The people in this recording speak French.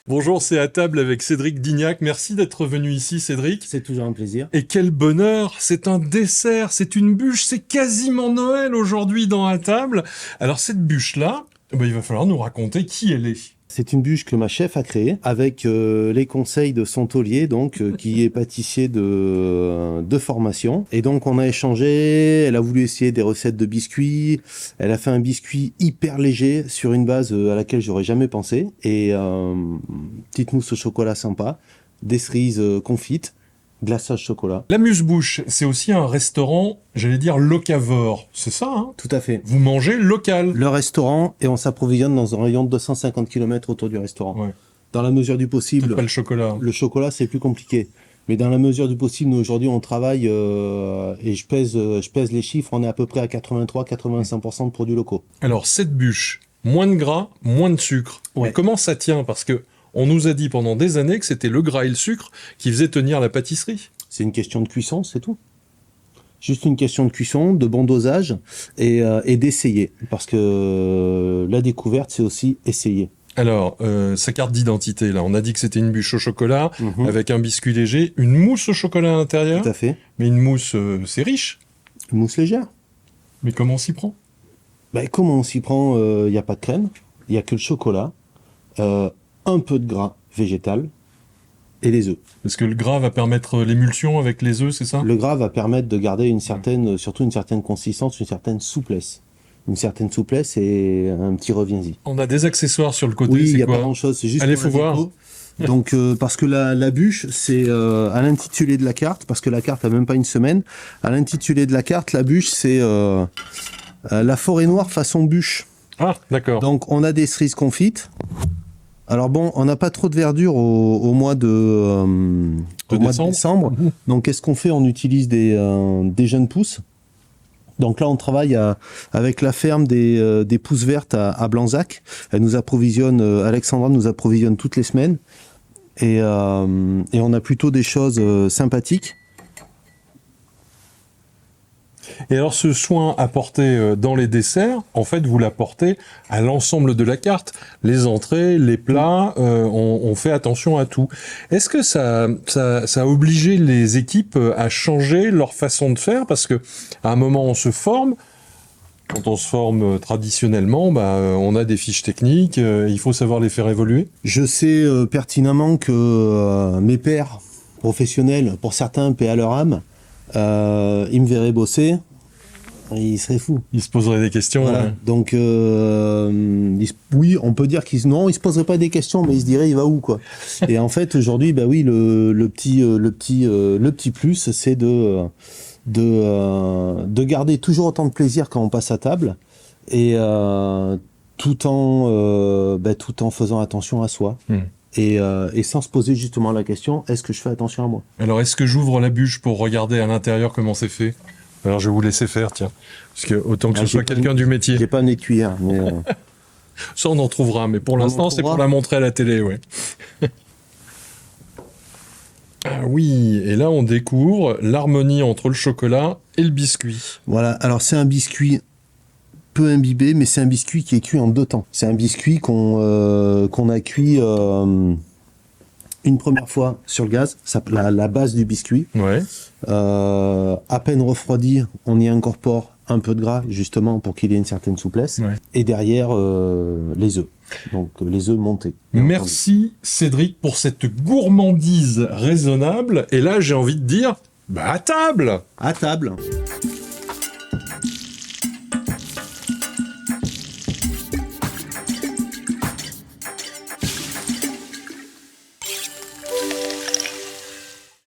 Bonjour, c'est à table avec Cédric Dignac. Merci d'être venu ici, Cédric. C'est toujours un plaisir. Et quel bonheur, c'est un dessert, c'est une bûche, c'est quasiment Noël aujourd'hui dans à table. Alors cette bûche-là, il va falloir nous raconter qui elle est. C'est une bûche que ma chef a créée avec les conseils de son taulier, qui est pâtissier de formation. Et donc on a échangé, elle a voulu essayer des recettes de biscuits, elle a fait un biscuit hyper léger sur une base à laquelle j'aurais jamais pensé. Et petite mousse au chocolat sympa, des cerises confites, glaçage chocolat. L'Amuse-Bouche, c'est aussi un restaurant, j'allais dire locavore, c'est ça, hein? Tout à fait. Vous mangez local. Le restaurant, et on s'approvisionne dans un rayon de 250 km autour du restaurant. Ouais. Dans la mesure du possible. Pas le chocolat. Le chocolat, c'est plus compliqué. Mais dans la mesure du possible, nous aujourd'hui, on travaille et je pèse les chiffres, on est à peu près à 83-85% de produits locaux. Alors cette bûche, moins de gras, moins de sucre. Ouais. Mais comment ça tient? Parce que on nous a dit pendant des années que c'était le gras et le sucre qui faisaient tenir la pâtisserie. C'est une question de cuisson, c'est tout. Juste une question de cuisson, de bon dosage et d'essayer. Parce que la découverte, c'est aussi essayer. Alors, sa carte d'identité, là, on a dit que c'était une bûche au chocolat, avec un biscuit léger, une mousse au chocolat à l'intérieur. Tout à fait. Mais une mousse, c'est riche. Une mousse légère. Mais comment on s'y prend? Comment on s'y prend? Il n'y a pas de crème, il n'y a que le chocolat, un peu de gras végétal et les œufs. Parce que le gras va permettre l'émulsion avec les œufs, c'est ça? Le gras va permettre de garder surtout une certaine consistance, une certaine souplesse. Une certaine souplesse et un petit reviens-y. On a des accessoires sur le côté, Oui, il c'est n'y a quoi? pas grand-chose, c'est juste Allez, pour faut la voir. déco. Donc, parce que la bûche, c'est à l'intitulé de la carte, parce que la carte a même pas une semaine, à l'intitulé de la carte, la bûche, c'est la forêt noire façon bûche. Ah, d'accord. Donc, on a des cerises confites. Alors bon, on n'a pas trop de verdure au mois de décembre. Donc, qu'est-ce qu'on fait? On utilise des jeunes pousses. Donc là, on travaille avec la ferme des pousses vertes à Blanzac. Elle nous approvisionne, Alexandra nous approvisionne toutes les semaines. Et on a plutôt des choses sympathiques. Et alors, ce soin apporté dans les desserts, en fait, vous l'apportez à l'ensemble de la carte. Les entrées, les plats, on fait attention à tout. Est-ce que ça a obligé les équipes à changer leur façon de faire? Parce que à un moment, on se forme. Quand on se forme traditionnellement, on a des fiches techniques, il faut savoir les faire évoluer. Je sais pertinemment que mes pairs professionnels, pour certains, paient à leur âme, ils me verraient bosser, ils seraient fous. Ils se poseraient des questions. Voilà. Ouais. Donc, oui, on peut dire qu'ils se poseraient pas des questions, mais ils se diraient, il va où, quoi. Et en fait, aujourd'hui, oui, le petit plus, c'est de garder toujours autant de plaisir quand on passe à table, et tout en faisant attention à soi. Et sans se poser justement la question, est-ce que je fais attention à moi? Alors, est-ce que j'ouvre la bûche pour regarder à l'intérieur comment c'est fait? Alors, je vais vous laisser faire, tiens. Parce que autant que ce soit quelqu'un du métier. J'ai pas une cuillère, mais... Ça, on en trouvera, mais pour l'instant, c'est pour la montrer à la télé, ouais. Ah oui, et là, on découvre l'harmonie entre le chocolat et le biscuit. Voilà, alors c'est un biscuit peu imbibé, mais c'est un biscuit qui est cuit en 2 temps. C'est un biscuit qu'on a cuit une première fois sur le gaz, la base du biscuit. Ouais. À peine refroidi, on y incorpore un peu de gras, justement, pour qu'il ait une certaine souplesse. Ouais. Et derrière, les œufs. Donc, les œufs montés. Merci, Cédric, pour cette gourmandise raisonnable. Et là, j'ai envie de dire, à table! À table.